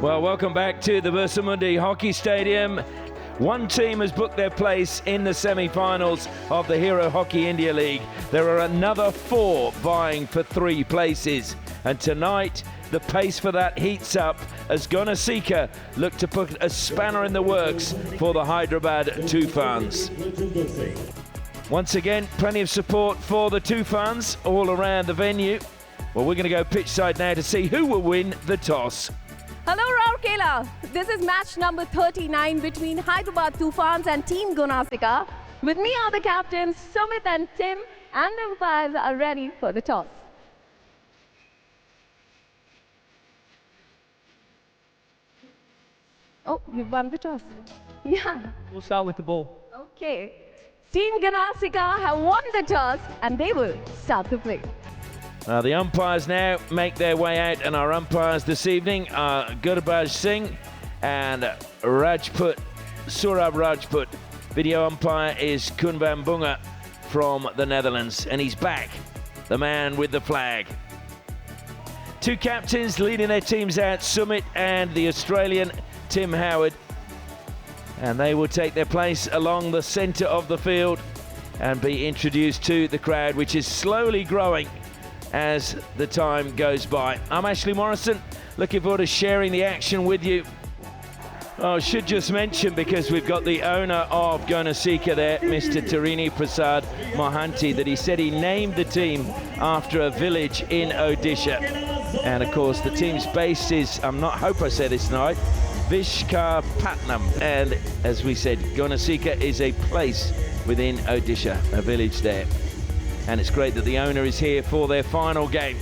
Well, welcome back to the Bursamundi Hockey Stadium. One team has booked their place in the semi-finals of the Hero Hockey India League. There are another 4 vying for 3 places. And tonight, the pace for that heats up as Gonasika look to put a spanner in the works for the Hyderabad Toofans. Once again, plenty of support for the Toofans all around the venue. Well, we're going to go pitch side now to see who will win the toss. Hello Rourkela, this is match number 39 between Hyderabad Toofans and Team Gonasika. With me are the captains Sumit and Tim, and the umpires are ready for the toss. Oh, you've won the toss. Yeah. We'll start with the ball. Okay. Team Gonasika have won the toss and they will start the play. The umpires now make their way out, and our umpires this evening are Gurbaj Singh and Surab Rajput. Video umpire is Kunbam Bunga from the Netherlands, and he's back, the man with the flag. 2 captains leading their teams out, Sumit and the Australian Tim Howard. And they will take their place along the centre of the field and be introduced to the crowd, which is slowly growing as the time goes by. I'm Ashley Morrison, looking forward to sharing the action with you. I should just mention, because we've got the owner of Gonasika there, Mr. Tarini Prasad Mohanty, that he said he named the team after a village in Odisha. And of course the team's base is, hope I say this right, Vishakhapatnam. And as we said, Gonasika is a place within Odisha, a village there. And it's great that the owner is here for their final game.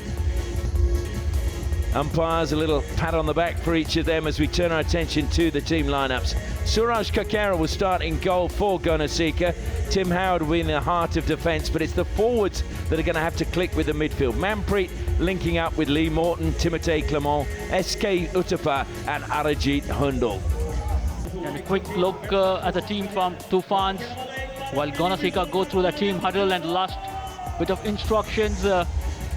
Umpires, a little pat on the back for each of them as we turn our attention to the team lineups. Suraj Kakara will start in goal for Gonasika. Tim Howard will be in the heart of defence, but it's the forwards that are going to have to click with the midfield. Manpreet linking up with Lee Morton, Timothée Clement, SK Uttapa and Arajit Hundal. And a quick look at the team from Toofans while Gonasika go through the team huddle and last bit of instructions,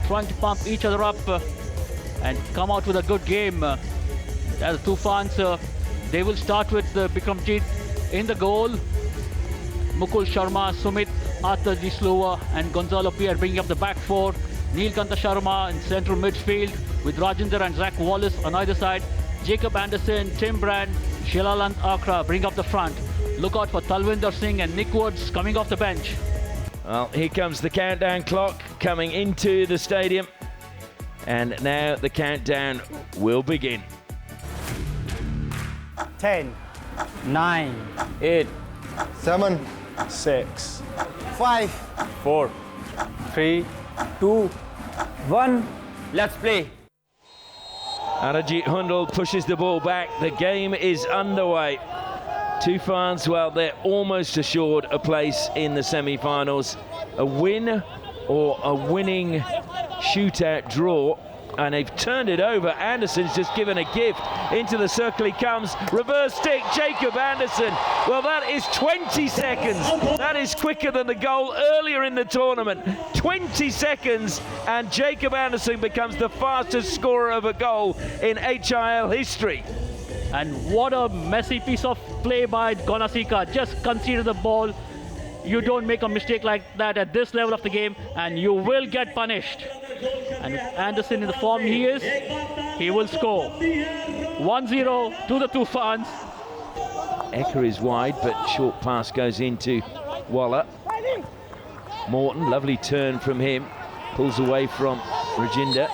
trying to pump each other up and come out with a good game. As Toofans, they will start with Bikramjit in the goal. Mukul Sharma, Sumit, Arthur Gislova and Gonzalo Pierre bringing up the back 4. Neelkanta Sharma in central midfield with Rajinder and Zach Wallace on either side. Jacob Anderson, Tim Brand, Shilalant Akra bring up the front. Look out for Talvinder Singh and Nick Woods coming off the bench. Well, here comes the countdown clock coming into the stadium. And now the countdown will begin. 10, 9, 8, 7, 6, 5, 4, 3, 2, 1. Let's play. Arajit Hundal pushes the ball back. The game is underway. Toofans, well, they're almost assured a place in the semi-finals. A win or a winning shootout draw, and they've turned it over. Anderson's just given a gift. Into the circle he comes. Reverse stick, Jacob Anderson. Well, that is 20 seconds. That is quicker than the goal earlier in the tournament. 20 seconds, and Jacob Anderson becomes the fastest scorer of a goal in HIL history. And what a messy piece of play by Gonasika. Just conceded the ball. You don't make a mistake like that at this level of the game and you will get punished. And Anderson in the form he is, he will score. 1-0 to the Toofans. Ecker is wide, but short pass goes into Waller. Morton, lovely turn from him. Pulls away from Rajinder.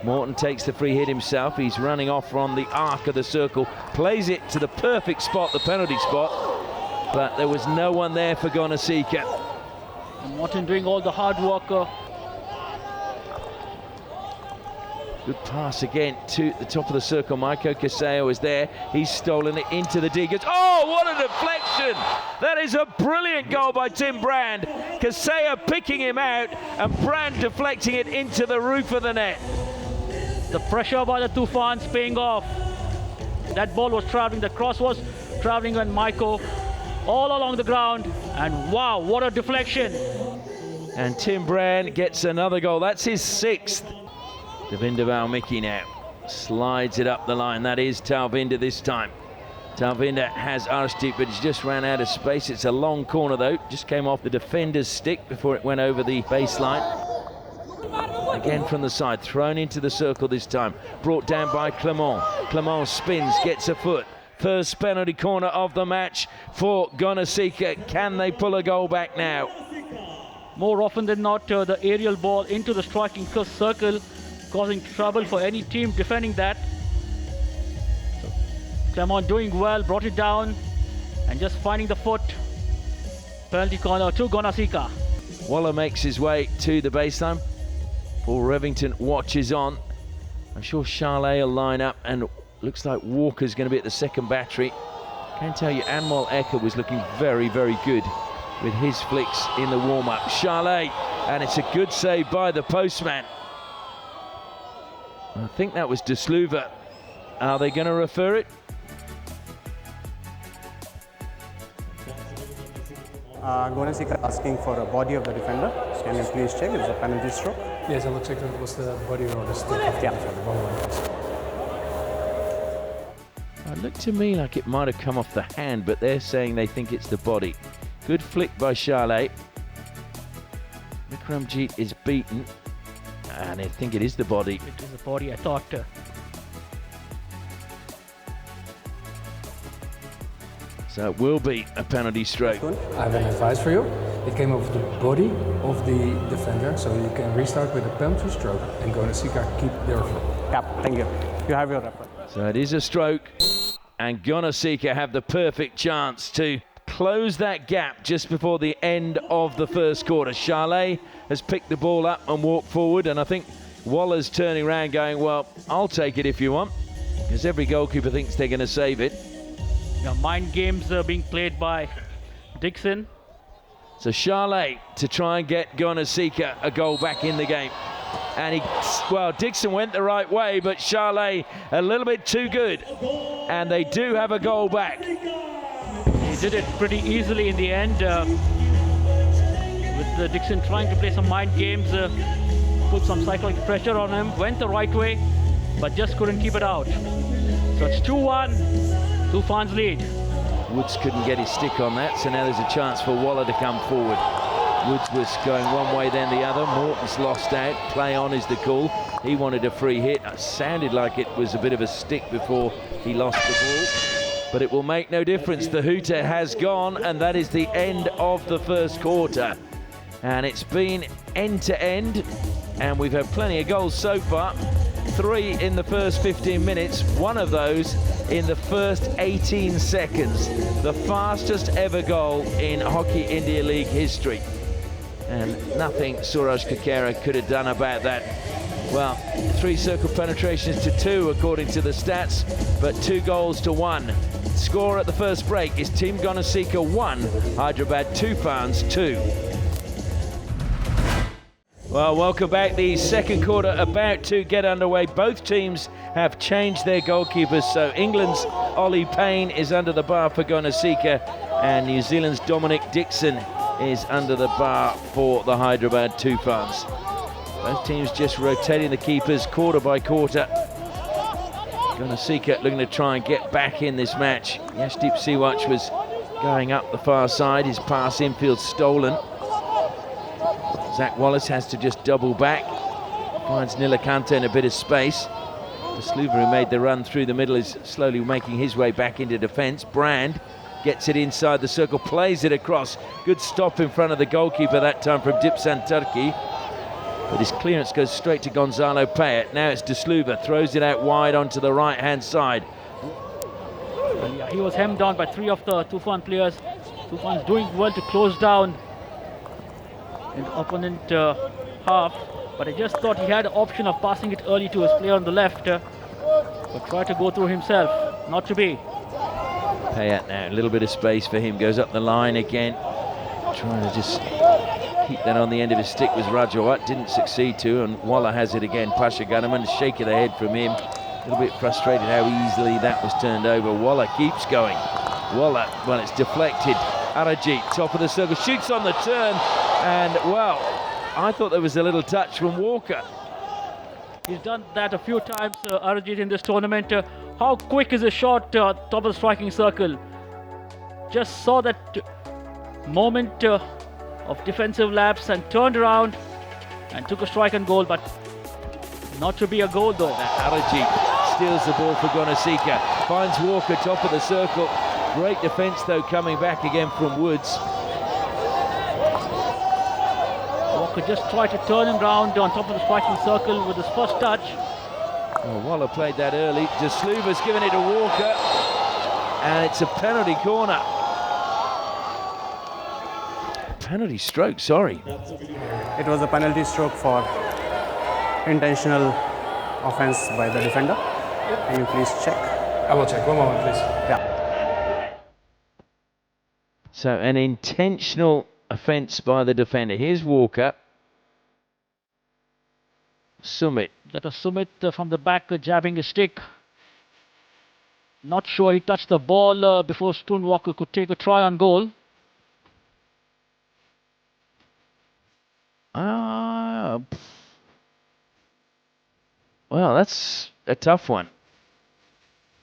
Morton takes the free hit himself. He's running off on the arc of the circle. Plays it to the perfect spot, the penalty spot. But there was no one there for Gonasika. And Morton doing all the hard work. Good pass again to the top of the circle. Maiko Kaseo is there. He's stolen it into the diggers. Oh, what a deflection! That is a brilliant goal by Tim Brand. Kaseo picking him out and Brand deflecting it into the roof of the net. The pressure by the Toofans paying off. That ball was traveling, the cross was traveling, and Maiko all along the ground, and wow, what a deflection. And Tim Brand gets another goal. That's his 6th. Devinder Valmiki now. Slides it up the line. That is Talvinder this time. Talvinder has Arshdeep, but he's just ran out of space. It's a long corner though. Just came off the defender's stick before it went over the baseline. Again from the side, thrown into the circle this time. Brought down by Clement. Clement spins, gets a foot. First penalty corner of the match for Gonasika. Can they pull a goal back now? More often than not, the aerial ball into the striking circle, causing trouble for any team defending that. So, Clement doing well, brought it down, and just finding the foot. Penalty corner to Gonasika. Waller makes his way to the baseline. Paul Revington watches on. I'm sure Charlet will line up, and looks like Walker's going to be at the second battery. Can tell you, Anmol Ecker was looking very, very good with his flicks in the warm-up. Charlet, and it's a good save by the postman. I think that was De Sluva. Are they going to refer it? Gonasika asking for a body of the defender. Can you please check? It's a penalty stroke. Yes, I will check it was the body or the stick of the defender. It looked to me like it might have come off the hand, but they're saying they think it's the body. Good flick by Charlet. Vikramjit is beaten, and I think it is the body. It is the body, I thought. So it will be a penalty stroke. I have an advice for you. It came off the body of the defender, so you can restart with a penalty stroke and Gonasika keep their foot. Yeah, thank you. You have your reference. So it is a stroke, and Gonasika have the perfect chance to close that gap just before the end of the first quarter. Charlet has picked the ball up and walked forward, and I think Waller's turning around going, well, I'll take it if you want, because every goalkeeper thinks they're going to save it. Yeah, mind games being played by Dixon. So Charlet to try and get Gonasika a goal back in the game. And Dixon went the right way, but Charlet a little bit too good. And they do have a goal back. He did it pretty easily in the end, with Dixon trying to play some mind games, put some psychological pressure on him, went the right way, but just couldn't keep it out. So it's 2-1. Toofans lead. Woods couldn't get his stick on that, so now there's a chance for Waller to come forward. Woods was going one way then the other. Morton's lost out. Play on is the call. He wanted a free hit. It sounded like it was a bit of a stick before he lost the ball. But it will make no difference. The hooter has gone, and that is the end of the first quarter. And it's been end to end, and we've had plenty of goals so far. 3 in the first 15 minutes, one of those in the first 18 seconds. The fastest ever goal in Hockey India League history. And nothing Suraj Kakera could have done about that. Well, 3 circle penetrations to 2 according to the stats, but 2 goals to 1. Score at the first break is Team Gonasika 1, Hyderabad Toofans 2. Well, welcome back. The second quarter about to get underway. Both teams have changed their goalkeepers. So England's Ollie Payne is under the bar for Gonasika, and New Zealand's Dominic Dixon is under the bar for the Hyderabad Toofans. Both teams just rotating the keepers quarter by quarter. Gonasika looking to try and get back in this match. Yashdeep Siwach was going up the far side. His pass infield stolen. Zach Wallace has to just double back. Finds Nilakanta in a bit of space. De Sluva, who made the run through the middle, is slowly making his way back into defence. Brand gets it inside the circle, plays it across. Good stop in front of the goalkeeper that time from Dipsan Turki. But his clearance goes straight to Gonzalo Payet. Now it's De Sluva, throws it out wide onto the right-hand side. Well, yeah, he was hemmed down by 3 of the Toofan players. Toofans doing well to close down in the opponent half, but I just thought he had the option of passing it early to his player on the left, but tried to go through himself. Not to be. Payet now, a little bit of space for him, goes up the line again, trying to just keep that on the end of his stick was Rajawat, didn't succeed to, and Waller has it again. Pasha Gunnerman, a shake of the head from him, a little bit frustrated how easily that was turned over. Waller keeps going. Waller, well, it's deflected. Arajit, top of the circle, shoots on the turn, and well, I thought there was a little touch from Walker. He's done that a few times, Arijit, in this tournament. How quick is his shot, top of the striking circle? Just saw that moment of defensive lapse and turned around and took a strike and goal, but not to be a goal though. Arijit steals the ball for Gonasika, finds Walker top of the circle. Great defence though, coming back again from Woods. Walker just tried to turn him round on top of the striking circle with his first touch. Oh, Waller played that early. Jasluva's given it to Walker, and it's a penalty corner. Penalty stroke, sorry. It was a penalty stroke for intentional offense by the defender. Can you please check? I will check. 1 moment, please. Yeah. So an intentional offence by the defender. Here's Walker. Sumit. That was Sumit from the back jabbing his stick. Not sure he touched the ball before Stone Walker could take a try on goal. Well, that's a tough one.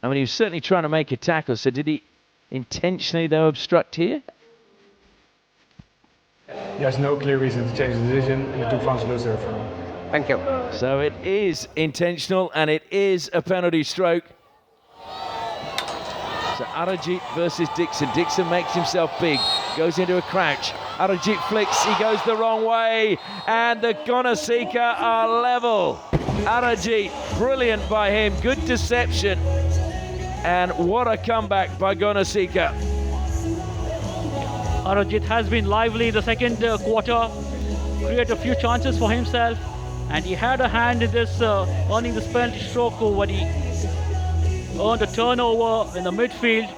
I mean, he was certainly trying to make a tackle, so did he intentionally, though, obstruct here? There's no clear reason to change the decision, and the Toofans lose their referral. Thank you. So it is intentional, and it is a penalty stroke. So Arijit versus Dixon. Dixon makes himself big, goes into a crouch. Arijit flicks, he goes the wrong way, and the Gonasika are level. Arijit, brilliant by him, good deception, and what a comeback by Gonasika. Arijit has been lively in the second quarter, created a few chances for himself, and he had a hand in this earning this penalty stroke when he earned a turnover in the midfield.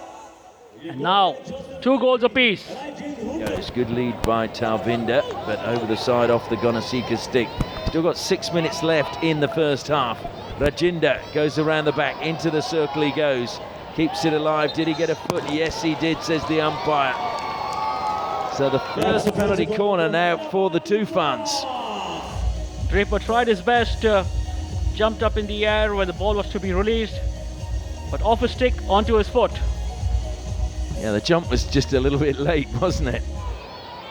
And now 2 goals apiece. Yeah, it's good lead by Talvinder, but over the side off the Gonasika stick. Still got 6 minutes left in the first half. Rajinder goes around the back, into the circle he goes. Keeps it alive. Did he get a foot? Yes, he did, says the umpire. So the first penalty corner now for the Toofans. Draper tried his best, jumped up in the air when the ball was to be released, but off his stick onto his foot. Yeah, the jump was just a little bit late, wasn't it?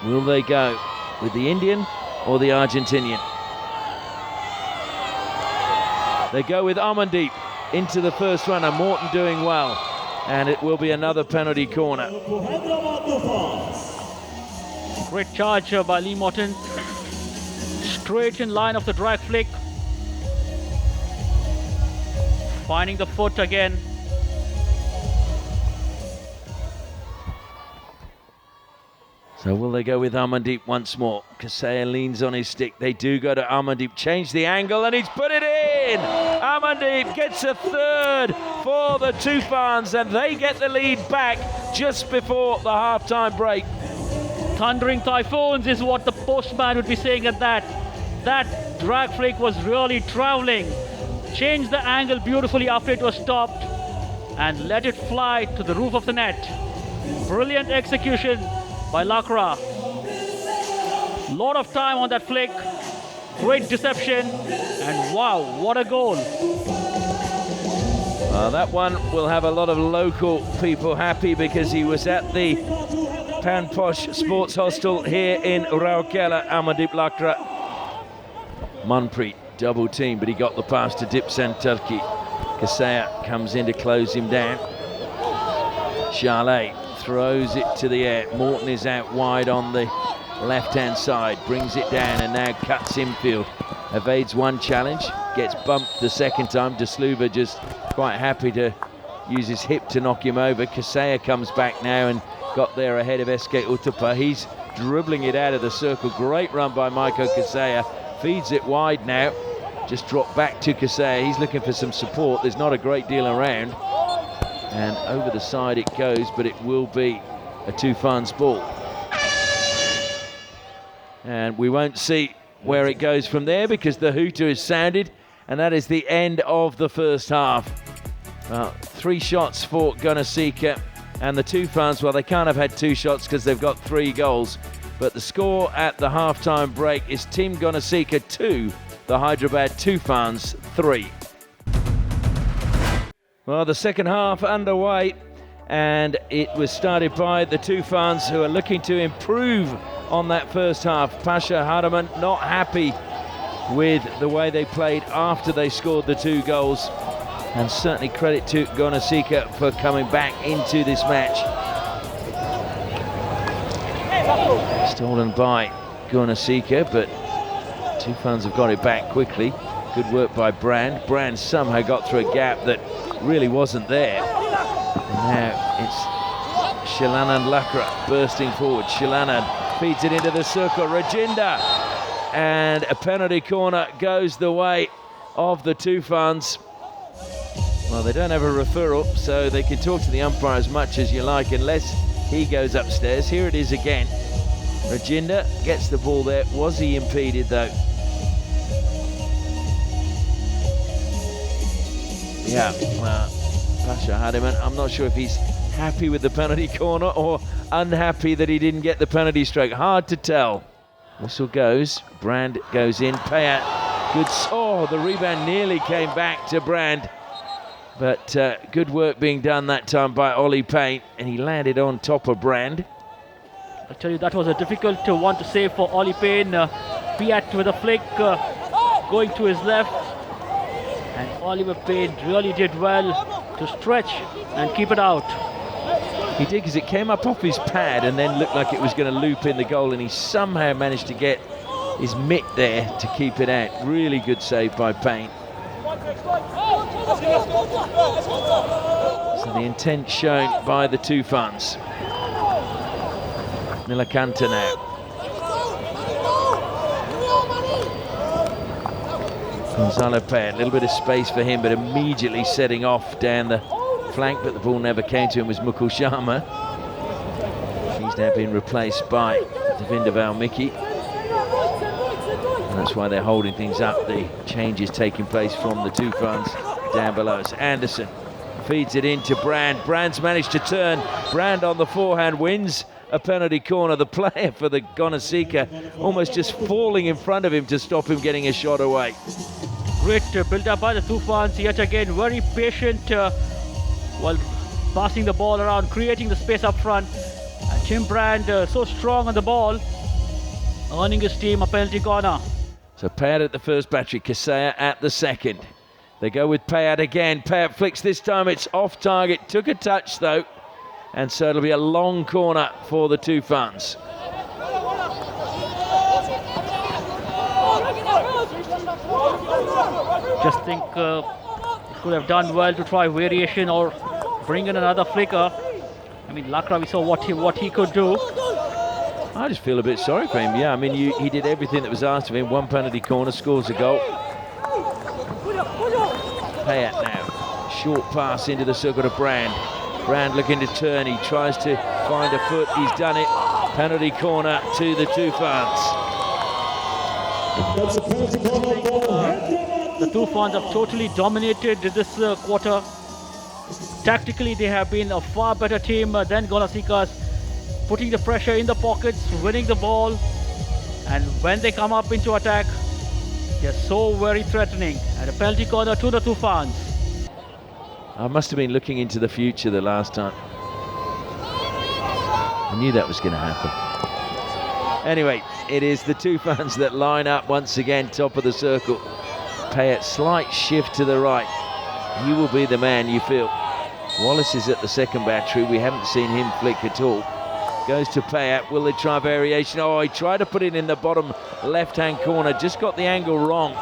Will they go with the Indian or the Argentinian? They go with Amandeep into the first runner. Morton doing well, and it will be another penalty corner. Great charge by Lee Morton. Straight in line of the drag flick. Finding the foot again. So will they go with Amandeep once more? Kasaya leans on his stick. They do go to Amandeep. Change the angle, and he's put it in! Amandeep gets a third for the Toofans, and they get the lead back just before the half-time break. Thundering typhoons is what the postman would be saying at that. That drag flick was really traveling. Changed the angle beautifully after it was stopped and let it fly to the roof of the net. Brilliant execution by Lakra. Lot of time on that flick. Great deception, and wow, what a goal. That one will have a lot of local people happy because he was at the Pan Posh Sports Hostel here in Rourkela. Amandeep Lakra. Manpreet double team, but he got the pass to Dipsan Turki. Kasaya comes in to close him down. Charlet throws it to the air. Morton is out wide on the left-hand side, brings it down and now cuts infield. Evades one challenge, gets bumped the second time. Jasluva just quite happy to use his hip to knock him over. Kasaya comes back now and got there ahead of SK Uttapa. He's dribbling it out of the circle. Great run by Maiko Kasaya. Feeds it wide now. Just dropped back to Kasaya. He's looking for some support. There's not a great deal around. And over the side it goes, but it will be a Toofans ball. And we won't see where it goes from there because the hooter is sounded, and that is the end of the first half. 3 shots for Gonasika, and the Toofans, well, they can't have had 2 shots because they've got 3 goals. But the score at the half-time break is Team Gonasika 2, the Hyderabad Toofans 3. Well, the second half underway, and it was started by the Toofans, who are looking to improve on that first half. Pasha Hardiman not happy with the way they played after they scored the 2 goals, and certainly credit to Gonasika for coming back into this match. Stolen by Gonasika, but Toofans have got it back quickly. Good work by Brand. Brand somehow got through a gap that really wasn't there. And now it's Shilanand Lakra bursting forward. Shilanand feeds it into the circle. Rajinder, and a penalty corner goes the way of the Toofans. Well, they don't have a referral, so they can talk to the umpire as much as you like unless he goes upstairs. Here it is again. Rajinder gets the ball there. Was he impeded though? Yeah, well, Pasha Hardiman, I'm not sure if he's happy with the penalty corner or unhappy that he didn't get the penalty stroke. Hard to tell. Whistle goes, Brand goes in, Payat, good, oh, the rebound nearly came back to Brand. But good work being done that time by Ollie Payne, and he landed on top of Brand. I tell you, that was a difficult one to save for Ollie Payne. Piat with a flick, going to his left. And Oliver Payne really did well to stretch and keep it out. He did, because it came up off his pad and then looked like it was going to loop in the goal, and he somehow managed to get his mitt there to keep it out. Really good save by Payne. So the intent shown by the Toofans. Nilakanta now. Gonzalo Payat, a little bit of space for him, but immediately setting off down the flank, but the ball never came to him, was Mukul Sharma. He's now been replaced by Devinder Valmiki. And that's why they're holding things up. The changes taking place from the Toofans down below. It's Anderson feeds it into Brand. Brand's managed to turn. Brand on the forehand wins a penalty corner. The player for the Gonasika almost just falling in front of him to stop him getting a shot away. Great build up by the Toofans, yet again very patient while passing the ball around, creating the space up front. And Jim Brand so strong on the ball, earning his team a penalty corner. So Payat at the first battery, Kasaya at the second. They go with Payat again. Payat flicks this time, it's off target, took a touch though. And so it'll be a long corner for the Toofans. Just think could have done well to try variation or bring in another flicker. I mean, Lakra, we saw what he could do. I just feel a bit sorry for him. Yeah, I mean, he did everything that was asked of him. One penalty corner, scores a goal. Payat now, short pass into the circle to Brand. Brand looking to turn, he tries to find a foot, he's done it. Penalty corner to the Toofans. The Toofans have totally dominated this quarter. Tactically, they have been a far better team than Gonasika's, putting the pressure in the pockets, winning the ball, and when they come up into attack, they're so very threatening. And a penalty corner to the Toofans. I must have been looking into the future the last time. I knew that was going to happen. Anyway, it is the Toofans that line up once again, top of the circle. Payat, slight shift to the right. He will be the man, you feel. Wallace is at the second battery. We haven't seen him flick at all. Goes to Payat. Will they try variation? Oh, he tried to put it in the bottom left-hand corner. Just got the angle wrong.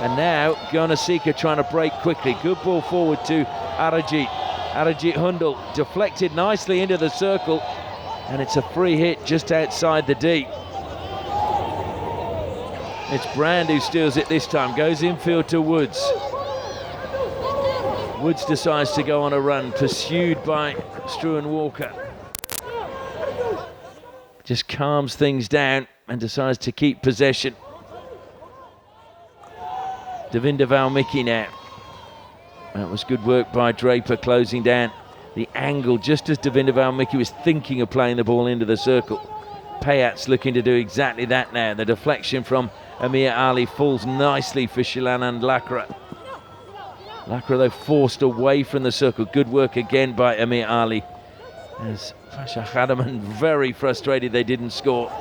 And now Gonasika trying to break quickly. Good ball forward to Arajit. Arajit Hundal deflected nicely into the circle. And it's a free hit just outside the D. It's Brand who steals it this time. Goes infield to Woods. Woods decides to go on a run, pursued by Struan Walker. Just calms things down and decides to keep possession. Devinder Valmiki now. That was good work by Draper, closing down the angle just as Devinder Valmiki was thinking of playing the ball into the circle. Payat's looking to do exactly that now. The deflection from Amir Ali falls nicely for Shilanand Lakra. Lakra, though, forced away from the circle. Good work again by Amir Ali. As Fasha Khadaman very frustrated they didn't score.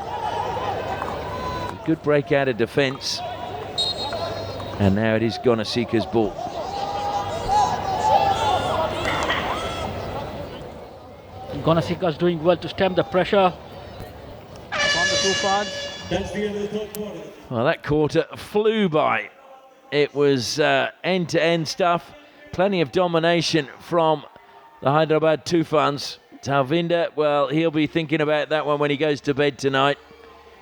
Good break out of defence. And now it is Gonasika's ball. Gonasika is doing well to stem the pressure from the Toofans. Well, that quarter flew by. It was end-to-end stuff. Plenty of domination from the Hyderabad Toofans. Talvinder, well, he'll be thinking about that one when he goes to bed tonight,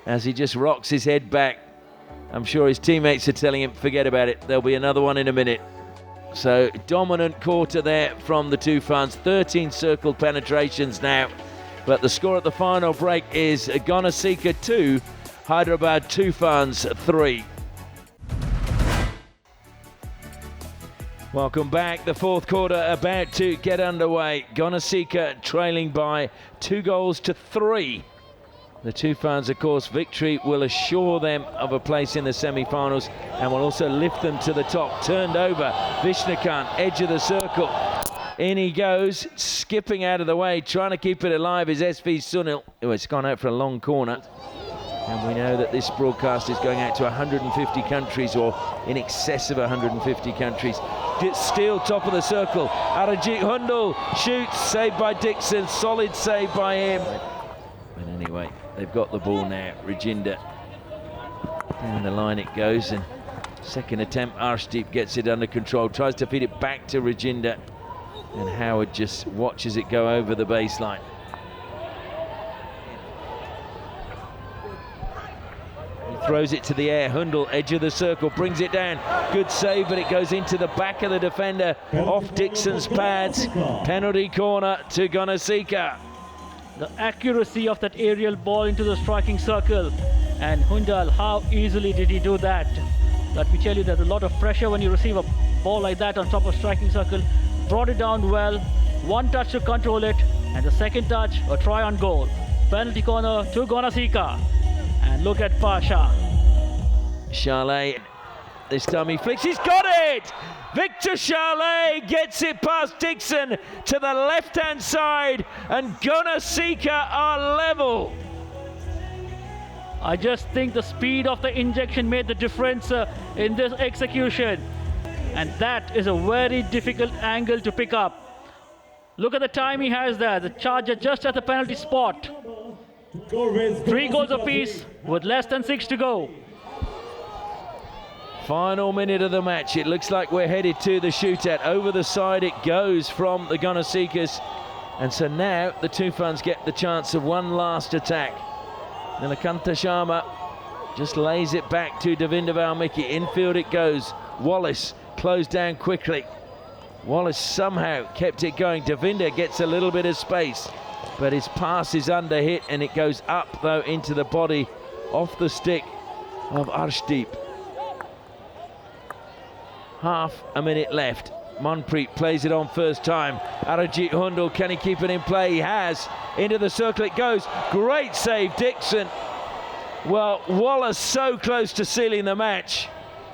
as he just rocks his head back. I'm sure his teammates are telling him, forget about it, there'll be another one in a minute. So, dominant quarter there from the Toofans. 13 circle penetrations now. But the score at the final break is Gonasika 2, Hyderabad Toofans 3. Welcome back. The fourth quarter about to get underway. Gonasika trailing by 2-3. The Toofans, of course, victory will assure them of a place in the semi-finals and will also lift them to the top. Turned over, Vishnukant, edge of the circle. In he goes, skipping out of the way, trying to keep it alive is SV Sunil. Oh, it's gone out for a long corner. And we know that this broadcast is going out to 150 countries, or in excess of 150 countries. Still top of the circle. Arajit Hundal shoots, saved by Dixon, solid save by him. But anyway, they've got the ball now. Rajinder, down the line it goes, and second attempt, Arshdeep gets it under control, tries to feed it back to Rajinder, and Howard just watches it go over the baseline. He throws it to the air. Hundal, edge of the circle, brings it down. Good save, but it goes into the back of the defender, off Dixon's pads. Penalty corner to Gonasika. The accuracy of that aerial ball into the striking circle, and Hundal, how easily did he do that? Let me tell you, there's a lot of pressure when you receive a ball like that on top of striking circle. Brought it down well, one touch to control it, and the second touch, a try on goal. Penalty corner to Gonasika, and look at Pasha. Charlet, this time he flicks, he's got it! Victor Charlet gets it past Dixon to the left-hand side, and Gonasika are level. I just think the speed of the injection made the difference in this execution. And that is a very difficult angle to pick up. Look at the time he has there. The charger just at the penalty spot. 3 goals apiece with less than 6 to go. Final minute of the match. It looks like we're headed to the shootout. Over the side it goes from the Gonasikas. And so now the Toofans get the chance of one last attack. Nilakanta Sharma just lays it back to Davinder Valmiki. Infield it goes. Wallace closed down quickly. Wallace somehow kept it going. Davinder gets a little bit of space, but his pass is under hit, and it goes up though into the body off the stick of Arshdeep. Half a minute left. Manpreet plays it on first time. Arajit Hundal, can he keep it in play? He has. Into the circle it goes. Great save, Dixon. Well, Wallace so close to sealing the match.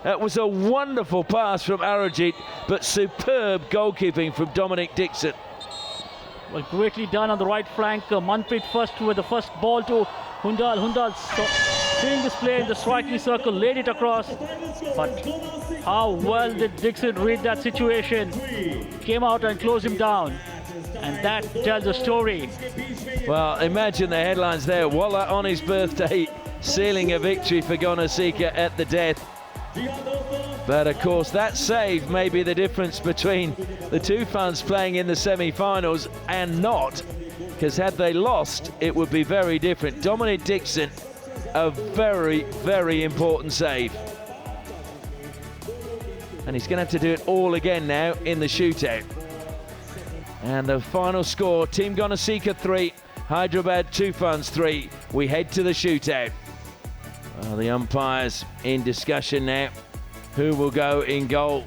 That was a wonderful pass from Arajit, but superb goalkeeping from Dominic Dixon. Well, greatly done on the right flank. Manpreet first with the first ball to Hundal. Hundal seeing this play in the striking circle, laid it across. But how well did Dixon read that situation? Came out and closed him down. And that tells a story. Well, imagine the headlines there. Walla on his birthday, sealing a victory for Gonasika at the death. But of course that save may be the difference between the Toofans playing in the semi-finals and not, because had they lost it would be very different. Dominic Dixon, a very, very important save. And he's going to have to do it all again now in the shootout. And the final score, Team Gonasika 3, Hyderabad Toofans 3. We head to the shootout. Well, the umpires in discussion now. Who will go in goal?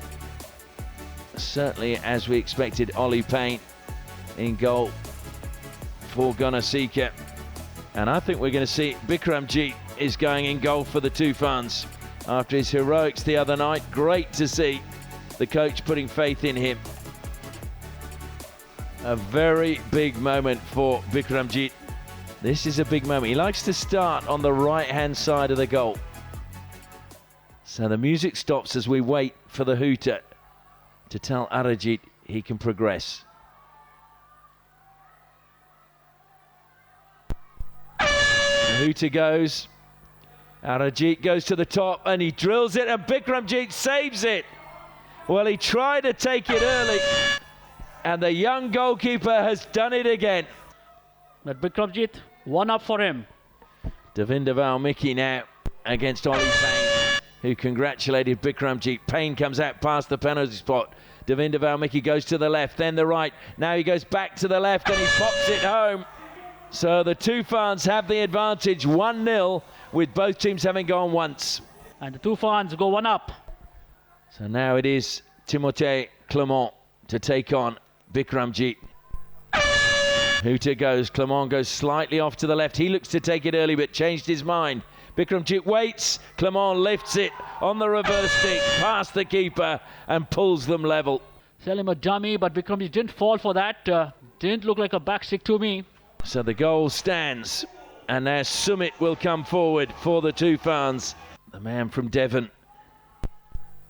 Certainly, as we expected, Ollie Payne in goal for Gonasika. And I think we're going to see Bikramjit is going in goal for the Toofans. after his heroics the other night. Great to see the coach putting faith in him. A very big moment for Bikramjit. This is a big moment. He likes to start on the right-hand side of the goal. So the music stops as we wait for the hooter to tell Arijit he can progress. The hooter goes. Arijit goes to the top and he drills it, and Bikramjit saves it. Well, he tried to take it early, and the young goalkeeper has done it again. But Bikramjit, one up for him. Devinder Valmiki now against Ollie Payne, who congratulated Bikramjit. Payne comes out past the penalty spot. Devinder Valmiki goes to the left, then the right. Now he goes back to the left and he pops it home. So the Toofans have the advantage, 1-0, with both teams having gone once. And the Toofans go one up. So now it is Timothée Clement to take on Bikramjit. Hooter goes, Clement goes slightly off to the left. He looks to take it early but changed his mind. Bikramjit waits, Clement lifts it on the reverse stick past the keeper and pulls them level. Sell him a dummy, but Bikramjit didn't fall for that. Didn't look like a back stick to me. So the goal stands, and now Sumit will come forward for the Toofans. The man from Devon.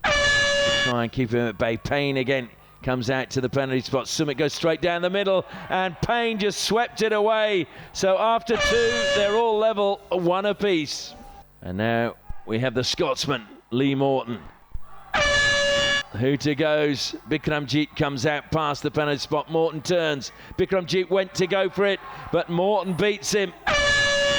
Try and keep him at bay. Payne again comes out to the penalty spot. Sumit goes straight down the middle, and Payne just swept it away. So after two, they're all level, one apiece. And now we have the Scotsman, Lee Morton. Hooter goes, Bikramjit comes out past the penalty spot. Morton turns, Bikramjit went to go for it, but Morton beats him.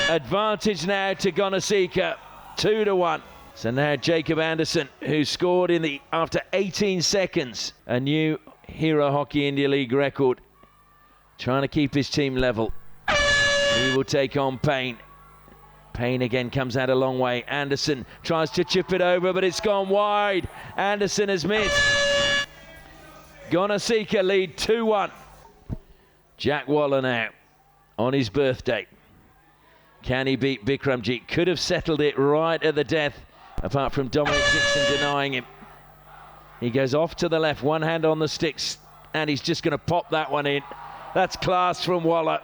Advantage now to Gonasika, 2-1. So now Jacob Anderson, who scored after 18 seconds, a new Hero Hockey India League record, trying to keep his team level. He will take on Payne. Payne again comes out a long way. Anderson tries to chip it over, but it's gone wide. Anderson has missed. Gonasika lead 2-1. Jack Waller now on his birthday. Can he beat Bikramjit? Could have settled it right at the death, apart from Dominic Dixon denying him. He goes off to the left, one hand on the sticks, and he's just going to pop that one in. That's class from Waller.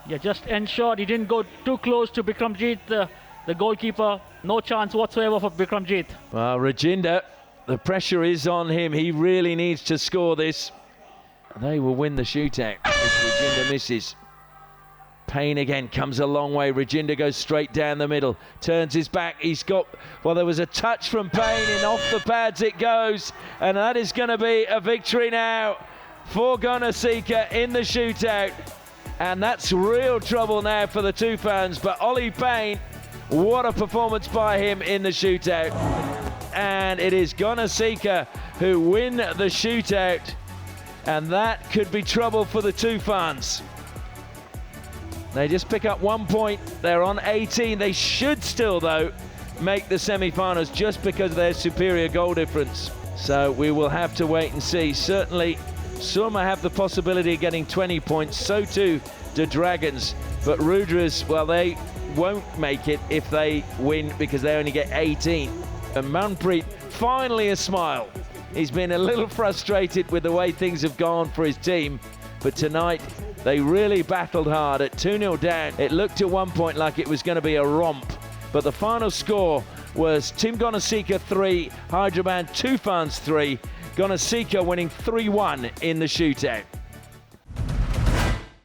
Yeah, just ensured he didn't go too close to Bikramjit, the goalkeeper. No chance whatsoever for Bikramjit. Well, Rajinder, the pressure is on him. He really needs to score this. They will win the shootout if Rajinder misses. Payne again comes a long way. Rajinder goes straight down the middle, turns his back. He's got, well, there was a touch from Payne, and off the pads it goes. And that is going to be a victory now for Gonasika in the shootout. And that's real trouble now for the Toofans. But Ollie Payne, what a performance by him in the shootout. And it is Gonasika who win the shootout. And that could be trouble for the Toofans. They just pick up 1 point. They're on 18. They should still, though, make the semi-finals just because of their superior goal difference. So we will have to wait and see. Certainly, Surma have the possibility of getting 20 points. So too do Dragons. But Rudras, well, they won't make it if they win because they only get 18. And Manpreet, finally a smile. He's been a little frustrated with the way things have gone for his team. But tonight, they really battled hard. At 2-0 down, it looked at 1 point like it was going to be a romp. But the final score was Team Gonasika 3, Hyderabad Toofans 3. Gonasika winning 3-1 in the shootout.